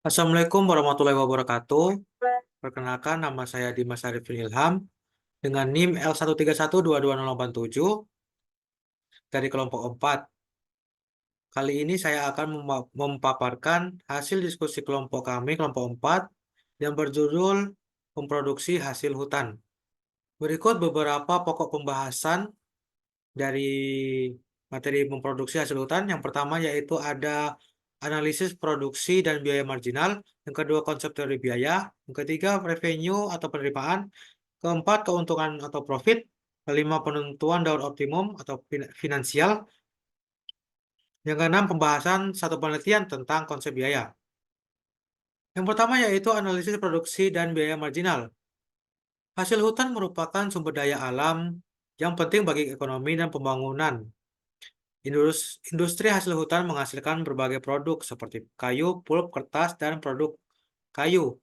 Assalamualaikum warahmatullahi wabarakatuh. Perkenalkan, nama saya Dimas Arifin Ilham dengan NIM L131228087 dari kelompok 4. Kali ini saya akan memaparkan hasil diskusi kelompok kami, kelompok 4, yang berjudul Memproduksi Hasil Hutan. Berikut beberapa pokok pembahasan dari materi memproduksi hasil hutan. Yang pertama yaitu ada analisis produksi dan biaya marginal. Yang kedua, konsep teori biaya. Yang ketiga, revenue atau penerimaan. Keempat, keuntungan atau profit. Kelima, penentuan daur optimum atau finansial. Yang keenam, pembahasan satu penelitian tentang konsep biaya. Yang pertama yaitu analisis produksi dan biaya marginal. Hasil hutan merupakan sumber daya alam yang penting bagi ekonomi dan pembangunan. Industri hasil hutan menghasilkan berbagai produk seperti kayu, pulp, kertas, dan produk kayu.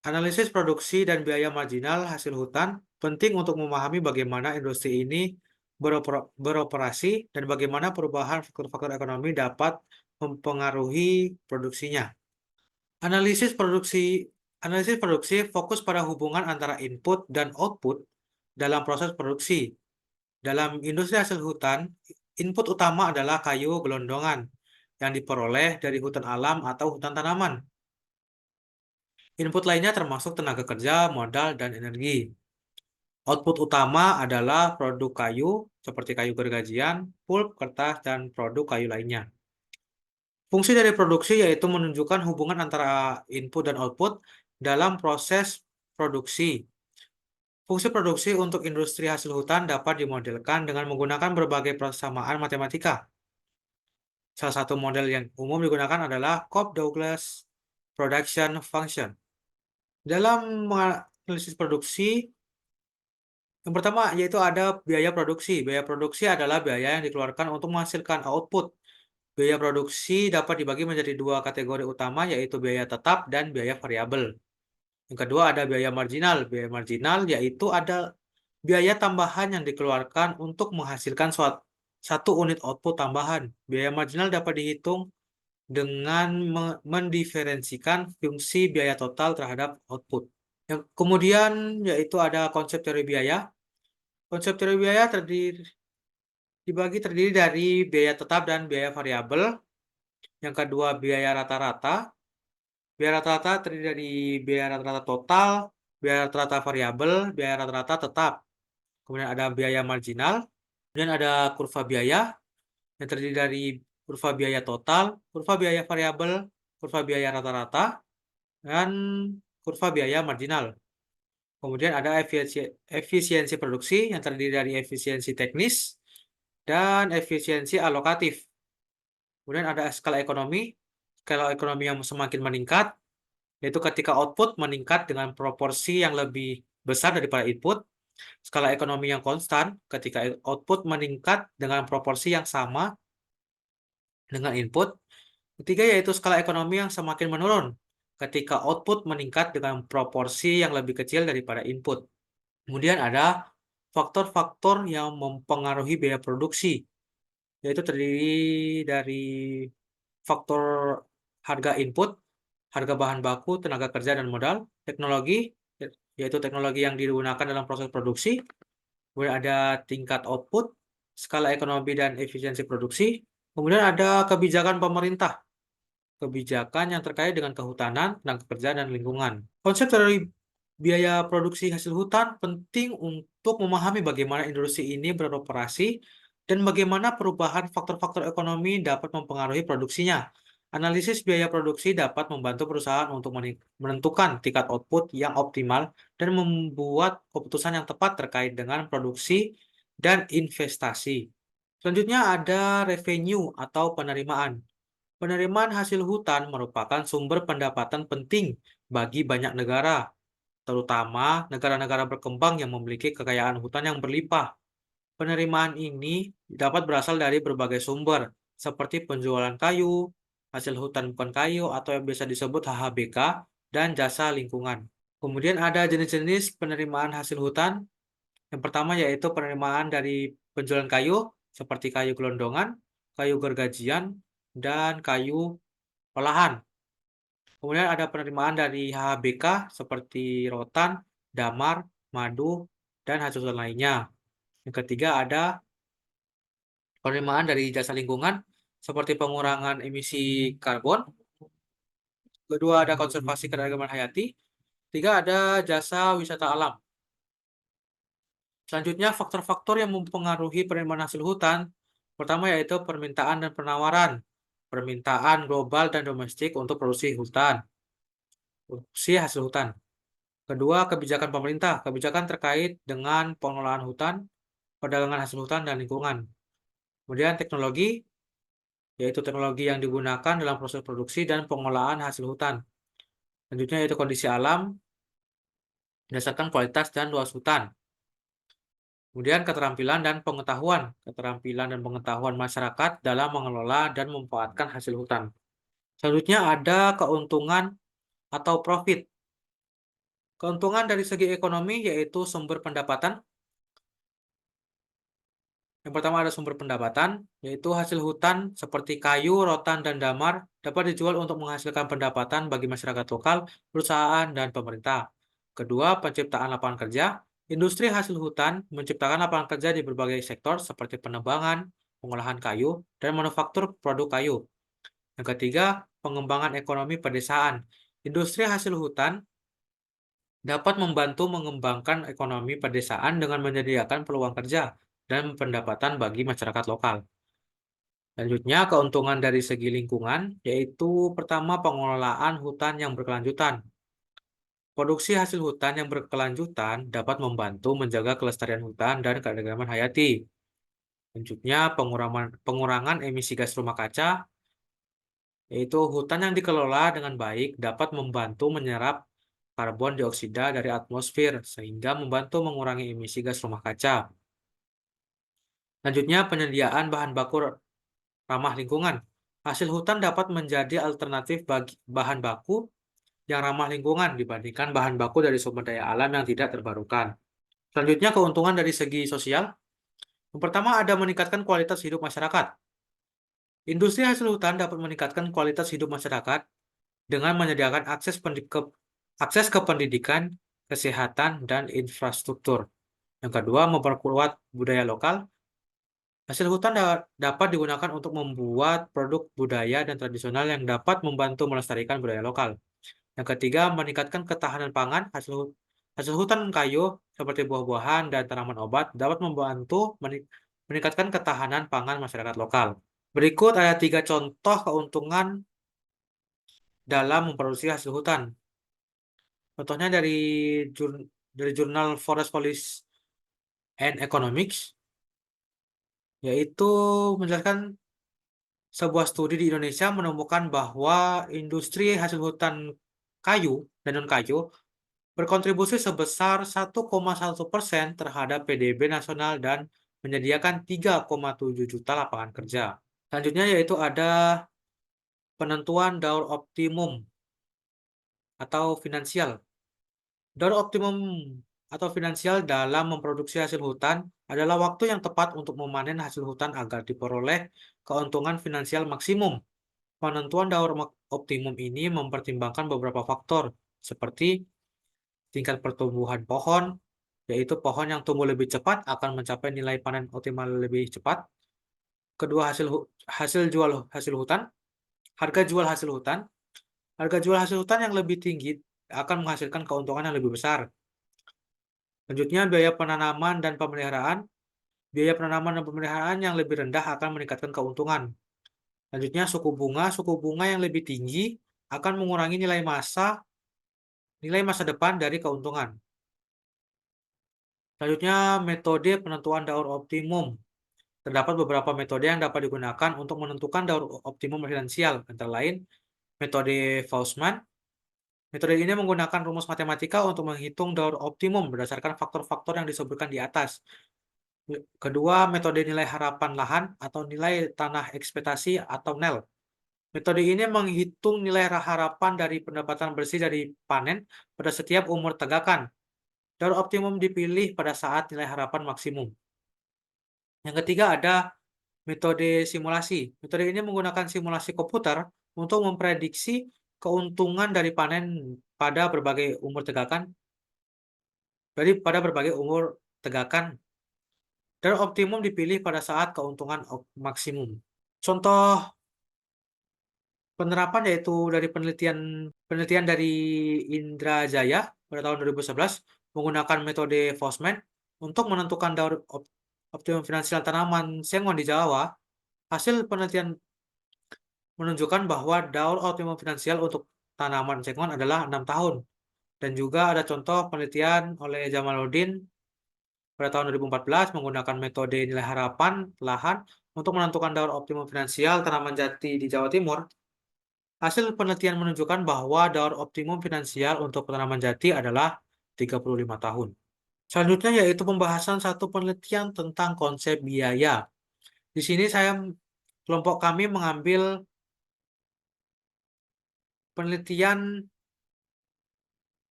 Analisis produksi dan biaya marginal hasil hutan penting untuk memahami bagaimana industri ini beroperasi dan bagaimana perubahan faktor-faktor ekonomi dapat mempengaruhi produksinya. Analisis produksi fokus pada hubungan antara input dan output dalam proses produksi. Dalam industri hasil hutan, input utama adalah kayu gelondongan yang diperoleh dari hutan alam atau hutan tanaman. Input lainnya termasuk tenaga kerja, modal, dan energi. Output utama adalah produk kayu seperti kayu gergajian, pulp, kertas, dan produk kayu lainnya. Fungsi dari produksi yaitu menunjukkan hubungan antara input dan output dalam proses produksi. Fungsi produksi untuk industri hasil hutan dapat dimodelkan dengan menggunakan berbagai persamaan matematika. Salah satu model yang umum digunakan adalah Cobb-Douglas Production Function. Dalam menganalisis produksi, yang pertama yaitu ada biaya produksi. Biaya produksi adalah biaya yang dikeluarkan untuk menghasilkan output. Biaya produksi dapat dibagi menjadi dua kategori utama, yaitu biaya tetap dan biaya variabel. Yang kedua ada biaya marginal. Biaya marginal yaitu ada biaya tambahan yang dikeluarkan untuk menghasilkan satu unit output tambahan. Biaya marginal dapat dihitung dengan mendiferensikan fungsi biaya total terhadap output. Yang kemudian yaitu ada konsep teori biaya. Konsep teori biaya terdiri dari biaya tetap dan biaya variabel. Yang kedua biaya rata-rata. Biaya rata-rata terdiri dari biaya rata-rata total, biaya rata-rata variabel, biaya rata-rata tetap. Kemudian ada biaya marginal. Kemudian ada kurva biaya yang terdiri dari kurva biaya total, kurva biaya variabel, kurva biaya rata-rata, dan kurva biaya marginal. Kemudian ada efisiensi produksi yang terdiri dari efisiensi teknis dan efisiensi alokatif. Kemudian ada skala ekonomi. Skala ekonomi yang semakin meningkat, yaitu ketika output meningkat dengan proporsi yang lebih besar daripada input. Skala ekonomi yang konstan ketika output meningkat dengan proporsi yang sama dengan input. Ketiga yaitu skala ekonomi yang semakin menurun ketika output meningkat dengan proporsi yang lebih kecil daripada input. Kemudian ada faktor-faktor yang mempengaruhi biaya produksi, yaitu terdiri dari faktor harga input, harga bahan baku, tenaga kerja dan modal, teknologi, yaitu teknologi yang digunakan dalam proses produksi, kemudian ada tingkat output, skala ekonomi dan efisiensi produksi, kemudian ada kebijakan pemerintah, kebijakan yang terkait dengan kehutanan, tenaga kerja, dan lingkungan. Konsep dari biaya produksi hasil hutan penting untuk memahami bagaimana industri ini beroperasi dan bagaimana perubahan faktor-faktor ekonomi dapat mempengaruhi produksinya. Analisis biaya produksi dapat membantu perusahaan untuk menentukan tingkat output yang optimal dan membuat keputusan yang tepat terkait dengan produksi dan investasi. Selanjutnya ada revenue atau penerimaan. Penerimaan hasil hutan merupakan sumber pendapatan penting bagi banyak negara, terutama negara-negara berkembang yang memiliki kekayaan hutan yang berlimpah. Penerimaan ini dapat berasal dari berbagai sumber, seperti penjualan kayu, hasil hutan bukan kayu, atau yang biasa disebut HHBK, dan jasa lingkungan. Kemudian ada jenis-jenis penerimaan hasil hutan. Yang pertama yaitu penerimaan dari penjualan kayu, seperti kayu gelondongan, kayu gergajian, dan kayu olahan. Kemudian ada penerimaan dari HHBK seperti rotan, damar, madu, dan hasil hutan lainnya. Yang ketiga ada penerimaan dari jasa lingkungan seperti pengurangan emisi karbon. Kedua ada konservasi keragaman hayati. Tiga ada jasa wisata alam. Selanjutnya faktor-faktor yang mempengaruhi penerimaan hasil hutan. Pertama yaitu permintaan dan penawaran. Permintaan global dan domestik untuk produksi hasil hutan. Kedua, kebijakan pemerintah. Kebijakan terkait dengan pengelolaan hutan, perdagangan hasil hutan, dan lingkungan. Kemudian teknologi, yaitu teknologi yang digunakan dalam proses produksi dan pengolahan hasil hutan. Selanjutnya yaitu kondisi alam, berdasarkan kualitas dan luas hutan. Kemudian keterampilan dan pengetahuan. Keterampilan dan pengetahuan masyarakat dalam mengelola dan memanfaatkan hasil hutan. Selanjutnya ada keuntungan atau profit. Keuntungan dari segi ekonomi yaitu sumber pendapatan. Yang pertama ada sumber pendapatan, yaitu hasil hutan seperti kayu, rotan, dan damar dapat dijual untuk menghasilkan pendapatan bagi masyarakat lokal, perusahaan, dan pemerintah. Kedua, penciptaan lapangan kerja. Industri hasil hutan menciptakan lapangan kerja di berbagai sektor seperti penebangan, pengolahan kayu, dan manufaktur produk kayu. Yang ketiga, pengembangan ekonomi pedesaan. Industri hasil hutan dapat membantu mengembangkan ekonomi pedesaan dengan menyediakan peluang kerja dan pendapatan bagi masyarakat lokal. Selanjutnya, keuntungan dari segi lingkungan, yaitu pertama pengelolaan hutan yang berkelanjutan. Produksi hasil hutan yang berkelanjutan dapat membantu menjaga kelestarian hutan dan keanekaragaman hayati. Selanjutnya, pengurangan emisi gas rumah kaca, yaitu hutan yang dikelola dengan baik dapat membantu menyerap karbon dioksida dari atmosfer, sehingga membantu mengurangi emisi gas rumah kaca. Selanjutnya, penyediaan bahan baku ramah lingkungan. Hasil hutan dapat menjadi alternatif bagi bahan baku yang ramah lingkungan dibandingkan bahan baku dari sumber daya alam yang tidak terbarukan. Selanjutnya, keuntungan dari segi sosial. Yang pertama ada meningkatkan kualitas hidup masyarakat. Industri hasil hutan dapat meningkatkan kualitas hidup masyarakat dengan menyediakan akses ke pendidikan, kesehatan, dan infrastruktur. Yang kedua, memperkuat budaya lokal. Hasil hutan dapat digunakan untuk membuat produk budaya dan tradisional yang dapat membantu melestarikan budaya lokal. Yang ketiga, meningkatkan ketahanan pangan. Hasil hutan kayu seperti buah-buahan dan tanaman obat dapat membantu meningkatkan ketahanan pangan masyarakat lokal. Berikut ada 3 contoh keuntungan dalam memproduksi hasil hutan. Contohnya dari jurnal Forest Policy and Economics, yaitu menjelaskan sebuah studi di Indonesia menemukan bahwa industri hasil hutan kayu dan non-kayu berkontribusi sebesar 1,1% terhadap PDB nasional dan menyediakan 3,7 juta lapangan kerja. Selanjutnya yaitu ada penentuan daur optimum atau finansial. Daur optimum atau finansial dalam memproduksi hasil hutan adalah waktu yang tepat untuk memanen hasil hutan agar diperoleh keuntungan finansial maksimum. Penentuan daur optimum ini mempertimbangkan beberapa faktor, seperti tingkat pertumbuhan pohon, yaitu pohon yang tumbuh lebih cepat akan mencapai nilai panen optimal lebih cepat. Kedua, hasil hutan, harga jual hasil hutan. Harga jual hasil hutan yang lebih tinggi akan menghasilkan keuntungan yang lebih besar. Selanjutnya, biaya penanaman dan pemeliharaan. Biaya penanaman dan pemeliharaan yang lebih rendah akan meningkatkan keuntungan. Selanjutnya, suku bunga yang lebih tinggi akan mengurangi nilai masa depan dari keuntungan. Selanjutnya, metode penentuan daur optimum. Terdapat beberapa metode yang dapat digunakan untuk menentukan daur optimum finansial, antara lain metode Faustman. Metode ini menggunakan rumus matematika untuk menghitung daur optimum berdasarkan faktor-faktor yang disebutkan di atas. Kedua, metode nilai harapan lahan atau nilai tanah ekspektasi atau NEL. Metode ini menghitung nilai harapan dari pendapatan bersih dari panen pada setiap umur tegakan. Daur optimum dipilih pada saat nilai harapan maksimum. Yang ketiga ada metode simulasi. Metode ini menggunakan simulasi komputer untuk memprediksi keuntungan dari panen pada berbagai umur tegakan pada berbagai umur tegakan dan optimum dipilih pada saat keuntungan maksimum. Contoh penerapan yaitu dari penelitian dari Indrajaya pada tahun 2011 menggunakan metode Fosman untuk menentukan daur optimum finansial tanaman sengon di Jawa. Hasil penelitian menunjukkan bahwa daur optimum finansial untuk tanaman sengon adalah 6 tahun. Dan juga ada contoh penelitian oleh Jamaluddin pada tahun 2014 menggunakan metode nilai harapan lahan untuk menentukan daur optimum finansial tanaman jati di Jawa Timur. Hasil penelitian menunjukkan bahwa daur optimum finansial untuk tanaman jati adalah 35 tahun. Selanjutnya yaitu pembahasan satu penelitian tentang konsep biaya. Di sini kelompok kami mengambil penelitian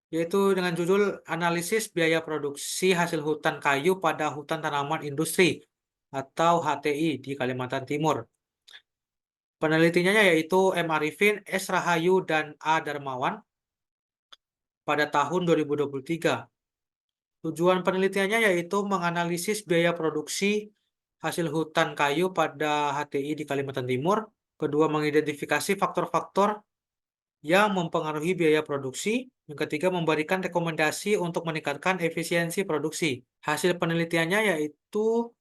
yaitu dengan judul Analisis Biaya Produksi Hasil Hutan Kayu pada Hutan Tanaman Industri atau HTI di Kalimantan Timur. Penelitinya yaitu M. Arifin, S. Rahayu, dan A. Darmawan pada tahun 2023. Tujuan penelitiannya yaitu menganalisis biaya produksi hasil hutan kayu pada HTI di Kalimantan Timur. Kedua, mengidentifikasi faktor-faktor yang mempengaruhi biaya produksi. Yang ketiga, memberikan rekomendasi untuk meningkatkan efisiensi produksi. Hasil penelitiannya yaitu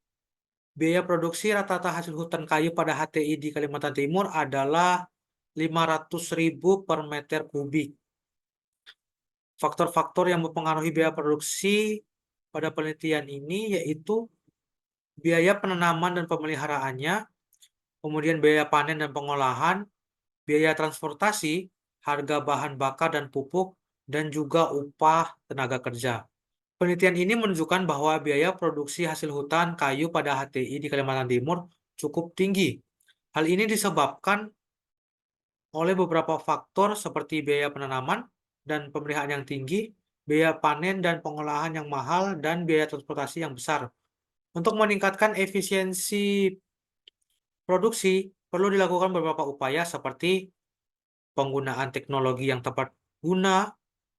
biaya produksi rata-rata hasil hutan kayu pada HTI di Kalimantan Timur adalah 500.000 per meter kubik. Faktor-faktor yang mempengaruhi biaya produksi pada penelitian ini yaitu biaya penanaman dan pemeliharaannya, kemudian biaya panen dan pengolahan, biaya transportasi, harga bahan bakar dan pupuk, dan juga upah tenaga kerja. Penelitian ini menunjukkan bahwa biaya produksi hasil hutan kayu pada HTI di Kalimantan Timur cukup tinggi. Hal ini disebabkan oleh beberapa faktor seperti biaya penanaman dan pemeliharaan yang tinggi, biaya panen dan pengolahan yang mahal, dan biaya transportasi yang besar. Untuk meningkatkan efisiensi produksi, perlu dilakukan beberapa upaya seperti penggunaan teknologi yang tepat guna,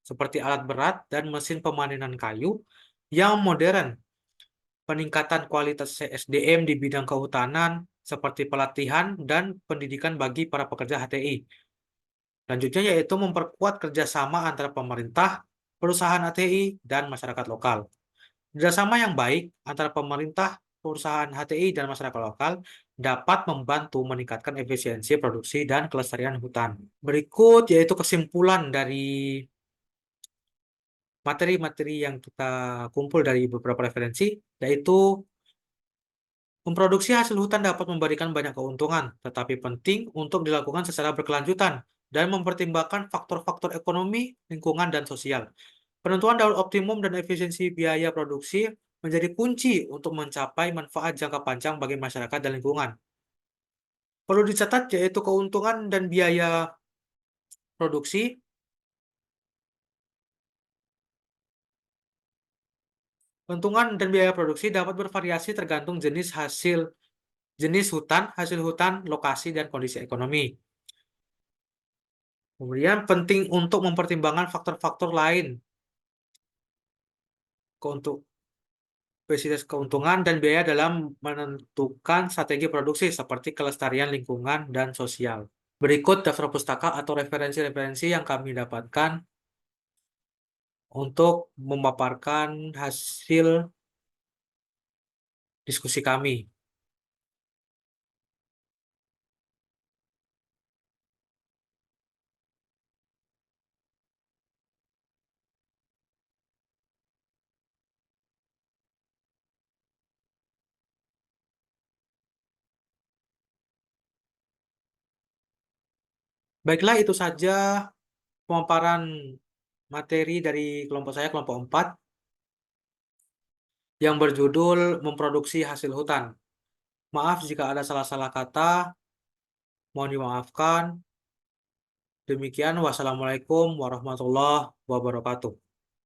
seperti alat berat dan mesin pemanenan kayu yang modern, peningkatan kualitas SDM di bidang kehutanan, seperti pelatihan dan pendidikan bagi para pekerja HTI. Selanjutnya yaitu memperkuat kerjasama antara pemerintah, perusahaan HTI, dan masyarakat lokal. Kerjasama yang baik antara pemerintah, perusahaan HTI, dan masyarakat lokal dapat membantu meningkatkan efisiensi produksi dan kelestarian hutan. Berikut yaitu kesimpulan dari materi-materi yang kita kumpul dari beberapa referensi, yaitu memproduksi hasil hutan dapat memberikan banyak keuntungan, tetapi penting untuk dilakukan secara berkelanjutan dan mempertimbangkan faktor-faktor ekonomi, lingkungan, dan sosial. Penentuan daur optimum dan efisiensi biaya produksi menjadi kunci untuk mencapai manfaat jangka panjang bagi masyarakat dan lingkungan. Perlu dicatat yaitu keuntungan dan biaya produksi. Keuntungan dan biaya produksi dapat bervariasi tergantung jenis hutan, hasil hutan, lokasi, dan kondisi ekonomi. Kemudian penting untuk mempertimbangkan faktor-faktor lain untuk keuntungan dan biaya dalam menentukan strategi produksi seperti kelestarian lingkungan dan sosial. Berikut daftar pustaka atau referensi-referensi yang kami dapatkan untuk memaparkan hasil diskusi kami. Baiklah, itu saja pemaparan materi dari kelompok saya, kelompok 4, yang berjudul Memproduksi Hasil Hutan. Maaf jika ada salah-salah kata, mohon dimaafkan. Demikian, wassalamualaikum warahmatullahi wabarakatuh.